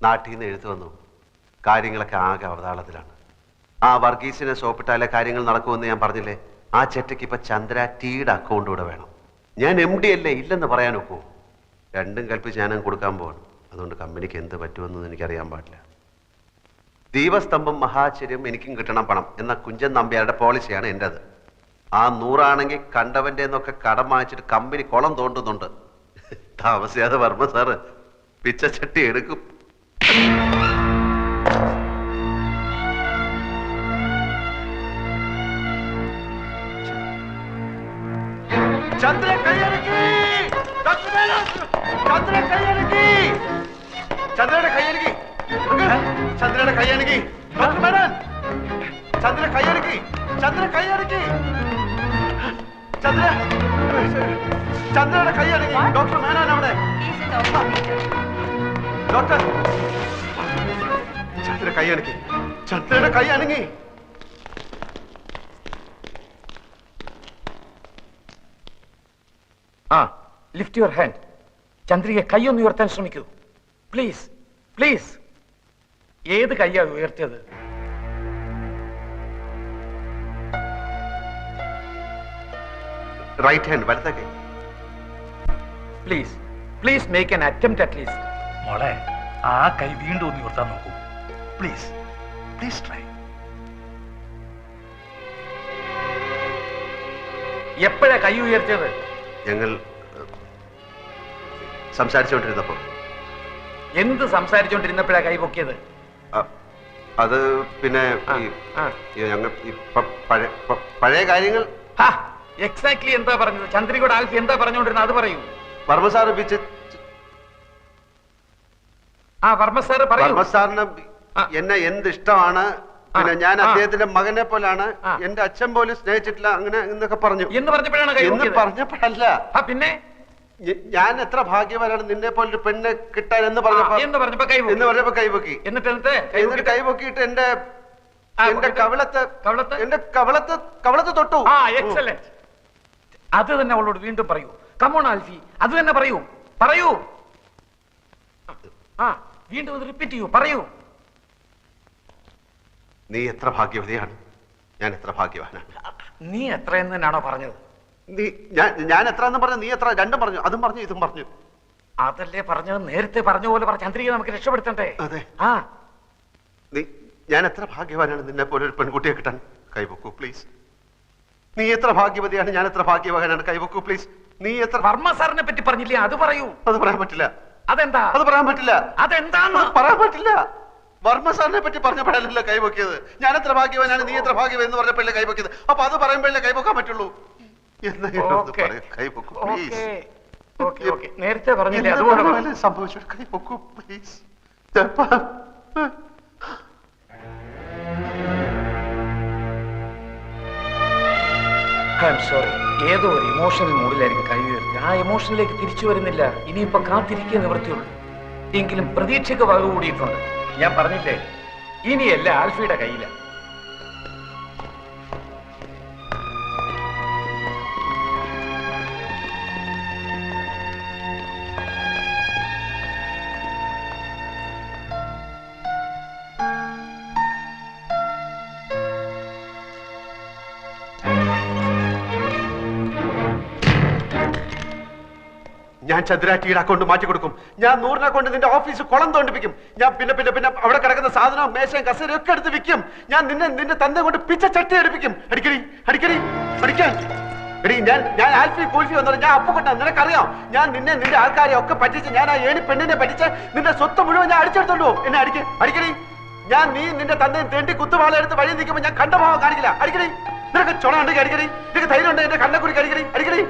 നാട്ടിൽ നിന്ന് എഴുത്തു വന്നു. കാര്യങ്ങളൊക്കെ ആകെ അവതാളത്തിലാണ്. ആ വർഗീസിനെ സോപ്പിട്ടാലേ കാര്യങ്ങൾ നടക്കുമെന്ന് ഞാൻ പറഞ്ഞില്ലേ? ആ ചെറ്റയ്ക്ക് ഇപ്പൊ ചന്ദ്ര ടീയുടെ അക്കൗണ്ട് കൂടെ വേണം. ഞാൻ MD അല്ലേ, ഇല്ലെന്ന് പറയാൻ ഒക്കുമോ? രണ്ടും കൽപ്പിച്ച് ഞാനും കൊടുക്കാൻ പോവാണ്. അതുകൊണ്ട് കമ്പനിക്ക് എന്ത് പറ്റുമെന്ന് എനിക്കറിയാൻ പാടില്ല. ദീപസ്തംഭം മഹാചര്യം എനിക്കും കിട്ടണം പണം എന്ന കുഞ്ചൻ നമ്പ്യാരുടെ പോളിസിയാണ് എൻ്റെത്. ആ 100 ആണെങ്കിൽ കണ്ടവൻ്റെ എന്നൊക്കെ കടം വാങ്ങിച്ചിട്ട് കമ്പനി കുളം തോണ്ടുന്നുണ്ട്. താമസിയാതെ വർമ്മ സാറ് പിച്ചച്ചട്ടി എടുക്കും. ചന്ദ്ര കൈയടക്കി, ചന്ദ്ര കൈയടക്കി, ചന്ദ്രയുടെ കൈയടക്കി, ചന്ദ്രയുടെ കൈയടക്കി, ഡോക്ടർ മേനോൻ, ചന്ദ്ര കൈയടക്കി, ചന്ദ്ര കൈയടക്കി, ചന്ദ്ര, ചന്ദ്രയുടെ കൈയടക്കി, ഡോക്ടർ മേനോൻ അവിടെ. ഡോക്ടർ, ചന്ദ്ര കൈയടക്കി, ചന്ദ്രയുടെ കൈ അനങ്ങി. Lift your hand. ചന്ദ്രിക കൈയൊന്ന് ഉയർത്താൻ ശ്രമിക്കൂ പ്ലീസ്, പ്ലീസ്. ഏത് കൈയാ ഉയർത്തിയത്? റൈറ്റ് ഹാൻഡ്, വലത്തെ കൈ. Please, please make an attempt at least. മോളെ, ആ കൈ വീണ്ടും ഒന്ന് ഉയർത്താൻ നോക്കൂ. Please, please try. എപ്പോഴാ കൈ ഉയർത്തിയത്? ഞങ്ങൾ സംസാരിച്ചുകൊണ്ടിരുന്നപ്പോ. എന്ത് സംസാരിച്ചുകൊണ്ടിരുന്നപ്പോഴാ കൈ പൊക്കിയത്? അത് പിന്നെ ഞങ്ങൾ പഴയ കാര്യങ്ങൾ. എക്സാക്ട്ലി എന്താ പറഞ്ഞത്? ചന്ദ്രികയുടെ ആൽഫി എന്താ പറഞ്ഞുകൊണ്ടിരുന്നത് അത് പറയൂ. വർമ്മ സാറ് വർമ്മ സാറ് വർമ്മ സാറിന് എന്നെ എന്ത് ഇഷ്ടമാണ്, പിന്നെ ഞാൻ അദ്ദേഹത്തിന്റെ മകനെ പോലാണ്, എന്റെ അച്ഛൻ പോലും സ്നേഹിച്ചിട്ടില്ല, അങ്ങനെ എന്നൊക്കെ പറഞ്ഞു. എന്ന് പറഞ്ഞപ്പോഴാണ് കൈ എന്ന് പറഞ്ഞപ്പോഴല്ല, പിന്നെ ഞാൻ എത്ര ഭാഗ്യവാനാണ് നിന്നെ പോലൊരു പെണ്ണെ കിട്ടാൻ എന്ന് പറഞ്ഞപ്പോ കൈപൊക്കി. എന്നിട്ട് കൈപൊക്കിയിട്ട് എന്റെ കവളത്ത് തൊട്ടു. എക്സലന്റ്. അത് തന്നെ അവളോട് വീണ്ടും പറയൂ. കമോൺ ആൽഫി, അത് തന്നെ പറയൂ, പറയൂ. വീണ്ടും റിപ്പീറ്റ് ചെയ്യൂ, പറയൂ. നീ എത്ര ഭാഗ്യവതിയാണ്, ഞാൻ എത്ര ഭാഗ്യവാനാണ്. നീ എത്ര എന്ന് തന്നെയാണോ പറഞ്ഞത്? ഞാൻ എത്ര എന്ന് പറഞ്ഞു, നീ എത്ര, രണ്ടും പറഞ്ഞു. അതും പറഞ്ഞു, ഇതും പറഞ്ഞു. അതല്ലേ പറഞ്ഞത്? നേരത്തെ പറഞ്ഞ പോലെ പറഞ്ഞ ചന്ദ്രിക നമുക്ക് രക്ഷപ്പെടുത്തണ്ടേ? അതെ. ഞാൻ എത്ര ഭാഗ്യവാനാണ് നിന്നെ പോലെ ഒരു പെൺകുട്ടിയെ കിട്ടാൻ. കൈവക്കൂ പ്ലീസ്. നീ എത്ര ഭാഗ്യവതിയാണ്, ഞാൻ എത്ര ഭാഗ്യവാനാണ്. കൈവക്കൂ പ്ലീസ്. നീ എത്ര. വർമ്മ സാറിനെ പറ്റി പറഞ്ഞില്ലേ, അത് പറയൂ. അത് പറയാൻ പറ്റില്ല. അതെന്താ? അത് പറയാൻ പറ്റില്ല. അതെന്താന്ന് പറയാൻ പറ്റില്ല. വർമ്മ സാറിനെ പറ്റി പറഞ്ഞപ്പോഴല്ല കൈവക്കിയത്. ഞാൻ എത്ര ഭാഗ്യവാനാണ്, നീ എത്ര ഭാഗ്യവൻ എന്ന് പറഞ്ഞപ്പോഴല്ലേ കൈവക്കിയത്. അപ്പൊ അത് പറയുമ്പോഴല്ലേ കൈവക്കാൻ പറ്റുള്ളൂ. നേരത്തെ പറഞ്ഞില്ലേ, അതുകൊണ്ട് സംഭവിച്ചു. കൈവക്കൂ പ്ലീസ്. സോറി, ഏതോ ഒരു ഇമോഷണൽ മൂഡിലായിരിക്കും കൈ ഉയർത്തി. ആ ഇമോഷനിലേക്ക് തിരിച്ചു വരുന്നില്ല. ഇനിയിപ്പോ കാത്തിരിക്കുക നിവൃത്തിയുള്ളൂ. എങ്കിലും പ്രതീക്ഷയ്ക്ക് വക കൂടിയിട്ടുണ്ട്. ഞാൻ പറഞ്ഞില്ലേ, ഇനിയല്ല ആൽഫിയുടെ കയ്യില. ഞാൻ ചന്ദ്രാറ്റിയുടെ അക്കൗണ്ട് മാറ്റി കൊടുക്കും. ഞാൻ 100 അക്കൗണ്ട് നിന്റെ ഓഫീസ് കുളം തോണ്ടിപ്പിക്കും. ഞാൻ പിന്നെ പിന്നെ പിന്നെ അവിടെ കിടക്കുന്ന സാധനവും മേശയും കസേരയും ഒക്കെ എടുത്ത് വിൽക്കും. ഞാൻ നിന്റെ തന്ത കൊണ്ട് പിച്ച ചട്ടി എടുപ്പിക്കും. അടിക്കടി അടിക്കടി അടിക്കാൻ. എടി ഞാൻ ആൽഫി കൂൽഫി വന്നത് ഞാൻ അപ്പുകൊണ്ട. നിനക്കറിയാം, ഞാൻ നിന്റെ ആൾക്കാരെ ഒക്കെ പറ്റിച്ച്, ഞാൻ ആ ഏണി പെണ്ണിനെ പറ്റിച്ച് നിന്റെ സ്വത്ത് മുഴുവൻ ഞാൻ അടിച്ചെടുത്തോണ്ടു. എന്നെ അടിക്കടി. നീ നിന്റെ തന്തയും തേണ്ടി കുത്തുവാള എടുത്ത് വഴി നിൽക്കുമ്പോൾ ഞാൻ കണ്ട ഭാവം കാണിക്കില്ല. അടിക്കടി. നിനക്ക് ചുണ ഉണ്ടെങ്കിൽ അടിക്കടി. നിനക്ക് ധൈര്യം ഉണ്ടെങ്കിൽ എന്റെ കണ്ണക്കുറിക്ക് അടിക്കടി അടിക്കടി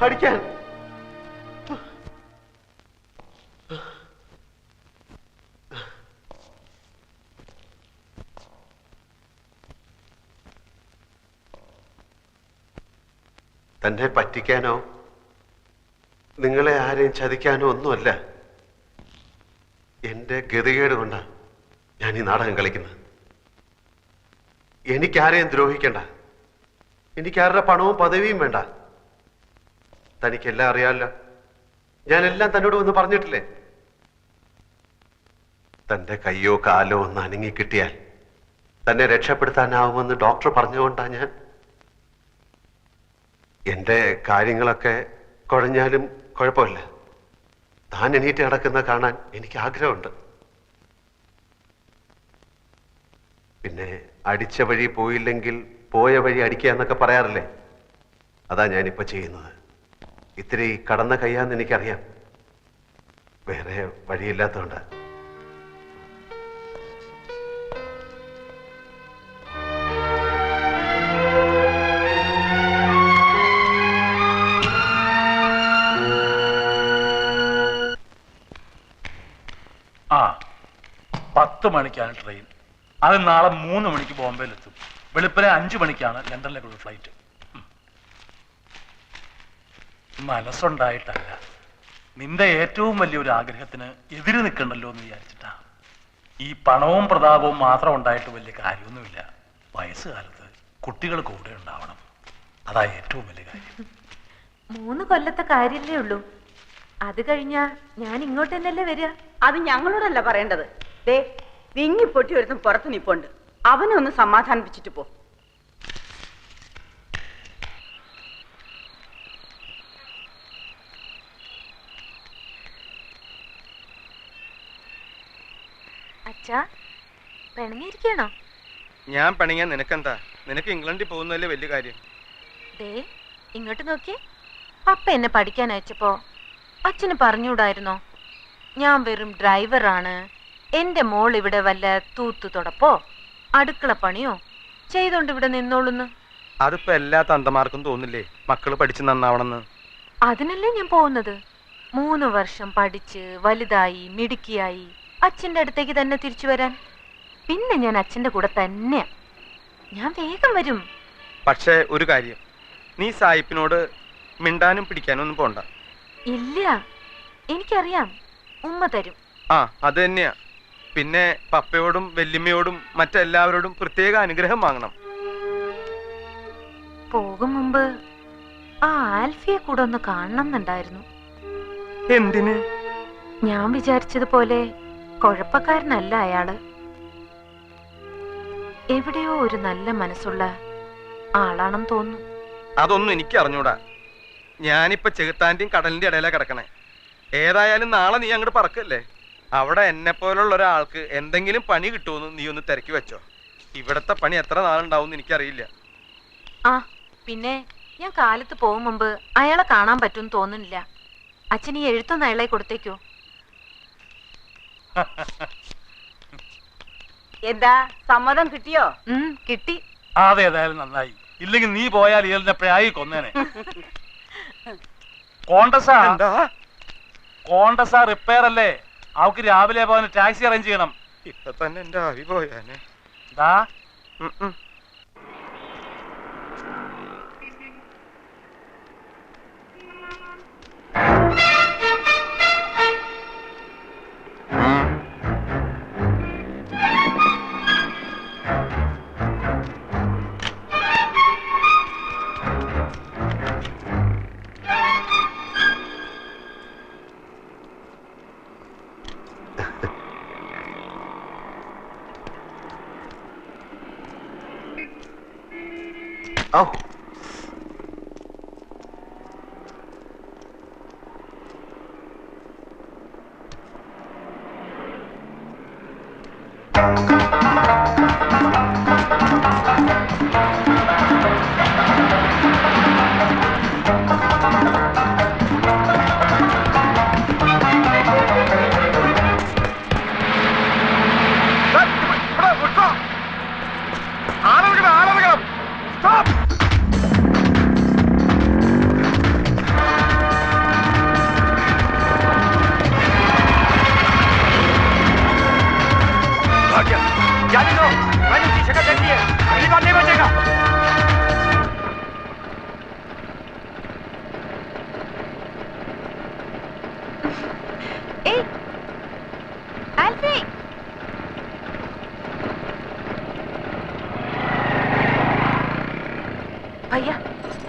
അടിക്കാൻ. തന്നെ പറ്റിക്കാനോ നിങ്ങളെ ആരെയും ചതിക്കാനോ ഒന്നുമല്ല. എന്റെ ഗതികേട് കൊണ്ടാണ് ഞാൻ ഈ നാടകം കളിക്കുന്നത്. എനിക്കാരെയും ദ്രോഹിക്കണ്ട. എനിക്കാരുടെ പണവും പദവിയും വേണ്ട. തനിക്കെല്ലാം അറിയാമല്ലോ. ഞാനെല്ലാം തന്നോട് ഒന്ന് പറഞ്ഞിട്ടില്ലേ? തന്റെ കയ്യോ കാലോ ഒന്ന് അനങ്ങിക്കിട്ടിയാൽ തന്നെ രക്ഷപ്പെടുത്താനാവുമെന്ന് ഡോക്ടർ പറഞ്ഞുകൊണ്ടാണ് ഞാൻ. എന്റെ കാര്യങ്ങളൊക്കെ കുഴഞ്ഞാലും കുഴപ്പമില്ല. താൻ എണീറ്റ് നടക്കുന്ന കാണാൻ എനിക്ക് ആഗ്രഹമുണ്ട്. പിന്നെ അടിച്ച വഴി പോയില്ലെങ്കിൽ പോയ വഴി അടിക്കുക എന്നൊക്കെ പറയാറില്ലേ, അതാ ഞാനിപ്പോ ചെയ്യുന്നത്. ഇത്തിരി കടന്ന കയ്യാന്ന് എനിക്കറിയാം, വേറെ വഴിയില്ലാത്തതുകൊണ്ട്. ആ 10 മണിക്കാണ് ട്രെയിൻ. അത് നാളെ 3 മണിക്ക് ബോംബെയിലെത്തും. വെളുപ്പിനെ 5 മണിക്കാണ് ലണ്ടനിലേക്കുള്ള ഫ്ലൈറ്റ്. മനസ്സുണ്ടായിട്ടല്ല, നിന്റെ ഏറ്റവും വലിയൊരു ആഗ്രഹത്തിന് എതിര് നിൽക്കണ്ടല്ലോ എന്ന് വിചാരിച്ചിട്ടാ. ഈ പണവും പ്രതാപവും മാത്രം ഉണ്ടായിട്ട് വലിയ കാര്യമൊന്നുമില്ല. വയസ്സുകാലത്ത് കുട്ടികൾ കൂടെ ഉണ്ടാവണം, അതാ ഏറ്റവും വലിയ കാര്യം. 3 കൊല്ലത്തെ കാര്യല്ലേ ഉള്ളൂ. അത് കഴിഞ്ഞാ ഞാൻ ഇങ്ങോട്ട് തന്നെയല്ലേ വരിക. അത് ഞങ്ങളോടല്ല പറയേണ്ടത്. ദേ വിങ്ങി പൊട്ടി ഒരുത്തും പുറത്ത് നിപ്പുണ്ട്, അവനെ ഒന്ന് സമാധാനിപ്പിച്ചിട്ട് പോ. അച്ഛാ, പിണങ്ങിയിരിക്കണോ? ഞാൻ പണിയാൻ നിനക്കെന്താ? നിനക്ക് ഇംഗ്ലണ്ടിൽ പോകുന്നതല്ലേ വലിയ കാര്യം. ദേ ഇങ്ങോട്ട് നോക്കിയേ. പപ്പ എന്നെ പഠിക്കാൻ അയച്ചപ്പോ അച്ഛന് പറഞ്ഞുകൂടായിരുന്നോ ഞാൻ വെറും ഡ്രൈവറാണ്, എന്റെ മോൾ ഇവിടെ വല്ല തൂത്തു തുടപ്പോ അടുക്കള പണിയോ ചെയ്തോണ്ട് ഇവിടെ നിന്നോളുന്ന്? അതിപ്പോ എല്ലാ തന്തമാർക്കും തോന്നില്ലേ മക്കള് പഠിച്ച് നന്നാവണമെന്ന്? അതിനല്ലേ ഞാൻ പോകുന്നത്. 3 വർഷം പഠിച്ച് വലുതായി മിടുക്കിയായി അച്ഛന്റെ അടുത്തേക്ക് തന്നെ തിരിച്ചു വരാൻ. പിന്നെ ഞാൻ അച്ഛന്റെ കൂടെ തന്നെയാ. ഞാൻ വേഗം വരും. പക്ഷേ ഒരു കാര്യം, നീ സായിപ്പിനോട് മിണ്ടാനും പിടിക്കാനും ഒന്നും പോണ്ട. ഇല്ല, എനിക്കറിയാം, ഉമ്മ തരും. ആ അത് തന്നെയാ. പിന്നെ പപ്പയോടും വല്യമ്മയോടും മറ്റെല്ലാവരോടും പ്രത്യേക അനുഗ്രഹം വാങ്ങണം. പോകും മുമ്പ് ആ ആൽഫിയെ കൂടെ ഒന്ന് കാണണം എന്നുണ്ടായിരുന്നു. എന്തിന്? ഞാൻ വിചാരിച്ചതുപോലെ കുഴപ്പക്കാരനല്ല അയാള്. എവിടെയോ ഒരു നല്ല മനസ്സുള്ള ആളാണെന്ന് തോന്നുന്നു. അതൊന്നും എനിക്ക് അറിഞ്ഞൂടാ. ഞാനിപ്പോ ചെകുത്താന്റെയും കടലിന്റെ ഇടയിലാ കിടക്കണേ. ഏതായാലും നാളെ നീ അങ്ങോട്ട് പറക്കല്ലേ. അവിടെ എന്നെ പോലുള്ള ഒരാൾക്ക് എന്തെങ്കിലും പണി കിട്ടുമെന്ന് നീ ഒന്ന് തിരക്കി വെച്ചോ. ഇവിടത്തെ പണി എത്ര നാളുണ്ടാവും എനിക്കറിയില്ല. ആ പിന്നെ ഞാൻ കാലത്ത് പോകും മുമ്പ് അയാളെ കാണാൻ പറ്റുമെന്ന് തോന്നുന്നില്ല. അച്ഛൻ ഈ എഴുത്തൊന്ന് അയാളെ കൊടുത്തേക്കോ? എന്താ സമ്മതം കിട്ടിയോ? കിട്ടി. അതേതായാലും നന്നായി. ഇല്ലെങ്കിൽ നീ പോയാൽ ഇയാളിനെ പ്രായി കൊന്നേനെ. കോണ്ടസാ റിപ്പയർ അല്ലേ? അവക്ക് രാവിലെ പോകാൻ ടാക്സി അറേഞ്ച് ചെയ്യണം. ഇപ്പൊ തന്നെ എന്റെ ആവി പോയാനെ. ദാ Oh. भैया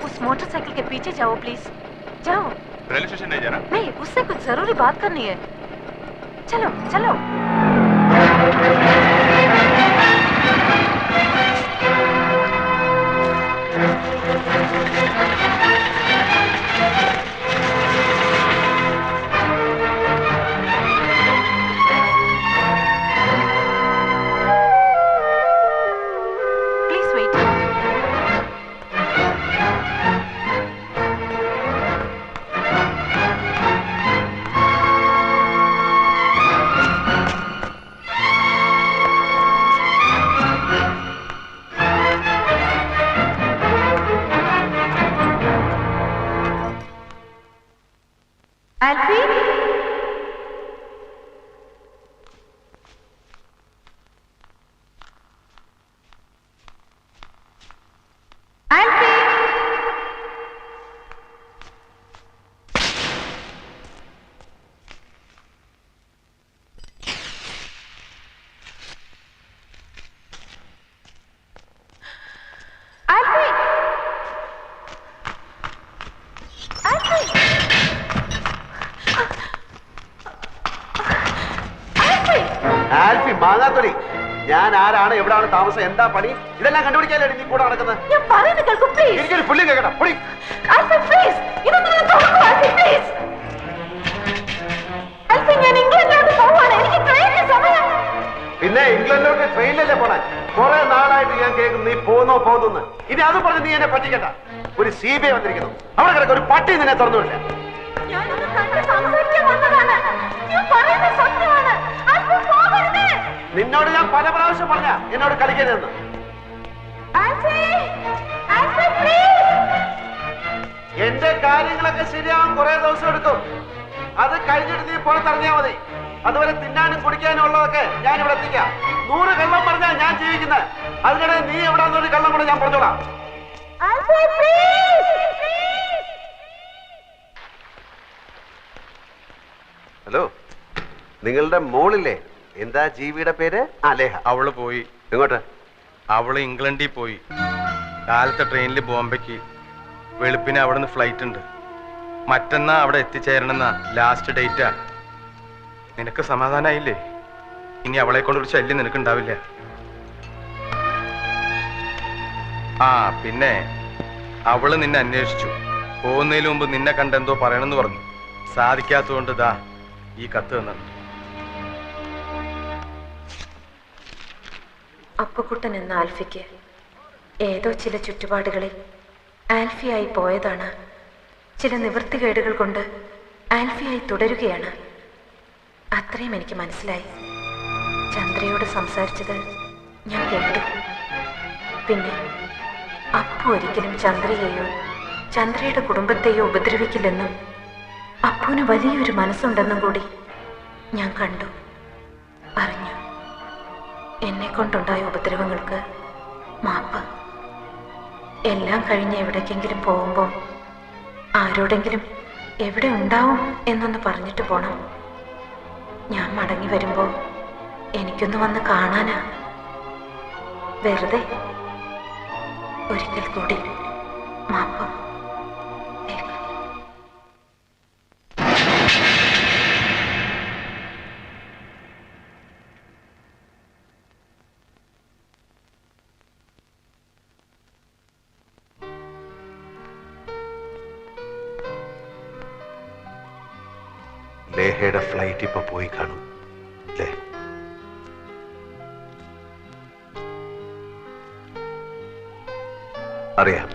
उस मोटरसाइकिल के पीछे जाओ प्लीज, जाओ। रेलवे स्टेशन नहीं जाना? नहीं, उससे कुछ जरूरी बात करनी है। चलो चलो। ആൽഫി മാങ്ങാത്തൊലി, ഞാൻ ആരാണ്, എവിടാണ് താമസം, എന്താ പണി, ഇതെല്ലാം കണ്ടുപിടിക്കാനല്ലേ നീ കൂടെ നടക്കുന്നത്? എനിക്കൊരു പുല്ലും കേൾക്കണം. പിന്നെ ഇംഗ്ലണ്ടിലോട്ട് ട്രെയിനിലല്ലേ പോണേ? കുറെ നാളായിട്ട് ഞാൻ കേൾക്കുന്നു നീ പോന്നോന്ന്. ഇനി അത് പറഞ്ഞ് നീ എന്നെ പറ്റിക്കണ്ട. ഒരു CBI വന്നിരിക്കുന്നു, അവിടെ കിടക്ക ഒരു പട്ടി നിന്നെ തുറന്നുവില്ല. നിന്നോട് ഞാൻ പല പ്രാവശ്യം പറഞ്ഞ എന്നോട് കളിക്കരുതെന്ന്. എന്റെ കാര്യങ്ങളൊക്കെ ശരിയാവാൻ കുറെ ദിവസം എടുക്കും. അത് കഴിഞ്ഞിട്ട് നീ പുറത്തിറങ്ങിയാ മതി. അതുവരെ തിന്നാനും കുടിക്കാനും ഉള്ളതൊക്കെ ഞാൻ ഇവിടെ എത്തിക്കാം. 100 കള്ളം പറഞ്ഞാ ഞാൻ ജീവിക്കുന്നത്. അതിനിടെ നീ എവിടാന്നൊരു കള്ളം കൂടെ ഞാൻ പറഞ്ഞോളാം. ഹലോ, നിങ്ങളുടെ മോളില്ലേ, എന്താ ജീവിയുടെ പേര്? ലേഹ. അവള് പോയി. എങ്ങോട്ട്? അവള് ഇംഗ്ലണ്ടിൽ പോയി. കാലത്തെ ട്രെയിനിൽ ബോംബെക്ക്. വെളുപ്പിന് അവിടുന്ന് ഫ്ലൈറ്റ് ഉണ്ട്. മറ്റന്നാ അവിടെ എത്തിച്ചേരണമെന്ന ലാസ്റ്റ് ഡേറ്റാ. നിനക്ക് സമാധാനായില്ലേ? ഇനി അവളെ കൊണ്ടൊരു ശല്യം നിനക്കുണ്ടാവില്ല. പിന്നെ അവള് നിന്നെ അന്വേഷിച്ചു. പോകുന്നതിന് മുമ്പ് നിന്നെ കണ്ടെന്തോ പറയണമെന്ന് പറഞ്ഞു. സാധിക്കാത്തതുകൊണ്ട് ദാ ഈ കത്ത് തന്നു. അപ്പുക്കുട്ടൻ എന്ന ആൽഫിക്ക് ഏതോ ചില ചുറ്റുപാടുകളിൽ ആൽഫിയായി പോയതാണ്. ചില നിവൃത്തികേടുകൾ കൊണ്ട് ആൽഫിയായി തുടരുകയാണ്. അത്രയും എനിക്ക് മനസ്സിലായി. ചന്ദ്രയോട് സംസാരിച്ചത് ഞാൻ കേട്ടു. പിന്നെ അപ്പു ഒരിക്കലും ചന്ദ്രയെയോ ചന്ദ്രയുടെ കുടുംബത്തെയോ ഉപദ്രവിക്കില്ലെന്നും അപ്പുവിന് വലിയൊരു മനസ്സുണ്ടെന്നും കൂടി ഞാൻ കണ്ടു, അറിഞ്ഞു. എന്നെ കൊണ്ടുണ്ടായ ഉപദ്രവങ്ങൾക്ക് മാപ്പ്. എല്ലാം കഴിഞ്ഞ് എവിടേക്കെങ്കിലും പോകുമ്പോൾ ആരോടെങ്കിലും എവിടെ ഉണ്ടാവും എന്നൊന്ന് പറഞ്ഞിട്ട് പോണം. ഞാൻ മടങ്ങി വരുമ്പോൾ എനിക്കൊന്ന് വന്ന് കാണാനാ. വെറുതെ. ഒരിക്കൽ കൂടി മാപ്പ്. ലേഹയുടെ ഫ്ലൈറ്റ് ഇപ്പൊ പോയി കാണും അല്ലേ? അറിയാം.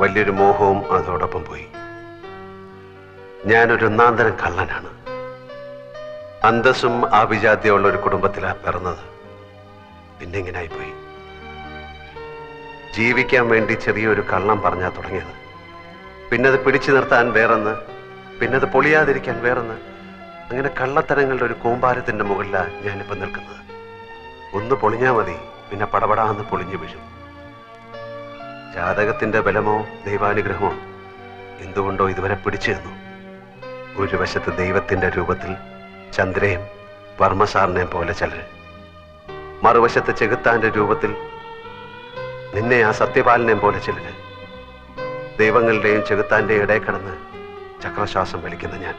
വലിയൊരു മോഹവും അതോടൊപ്പം പോയി. ഞാനൊരു ഒന്നാന്തരം കള്ളനാണ്. അന്തസ്സും ആഭിജാത്യമുള്ള ഒരു കുടുംബത്തിലാണ് പിറന്നത്. പിന്നെ ഇങ്ങനായിപ്പോയി. ജീവിക്കാൻ വേണ്ടി ചെറിയൊരു കള്ളം പറഞ്ഞാ തുടങ്ങിയത്. പിന്നത് പിടിച്ചു നിർത്താൻ വേറെന്ന്, പിന്നത് പൊളിയാതിരിക്കാൻ വേറെന്ന്. അങ്ങനെ കള്ളത്തരങ്ങളുടെ ഒരു കൂമ്പാരത്തിന്റെ മുകളിലാണ് ഞാനിപ്പോൾ നിൽക്കുന്നത്. ഒന്ന് പൊളിഞ്ഞാൽ മതി, പിന്നെ പടപടാന്ന് പൊളിഞ്ഞു വീഴും. ജാതകത്തിന്റെ ബലമോ ദൈവാനുഗ്രഹമോ എന്തുകൊണ്ടോ ഇതുവരെ പിടിച്ചു തന്നു. ഒരു വശത്ത് ദൈവത്തിന്റെ രൂപത്തിൽ ചന്ദ്രയും വർമ്മസാറിനെയും പോലെ ചിലര്, മറുവശത്ത് ചെകുത്താന്റെ രൂപത്തിൽ നിന്നെ ആ സത്യപാലനെയും പോലെ ചിലര്. ദൈവങ്ങളുടെയും ചെകുത്താന്റെയും ഇടയിൽ കിടന്ന് ചക്രശ്വാസം വലിക്കുന്ന ഞാൻ.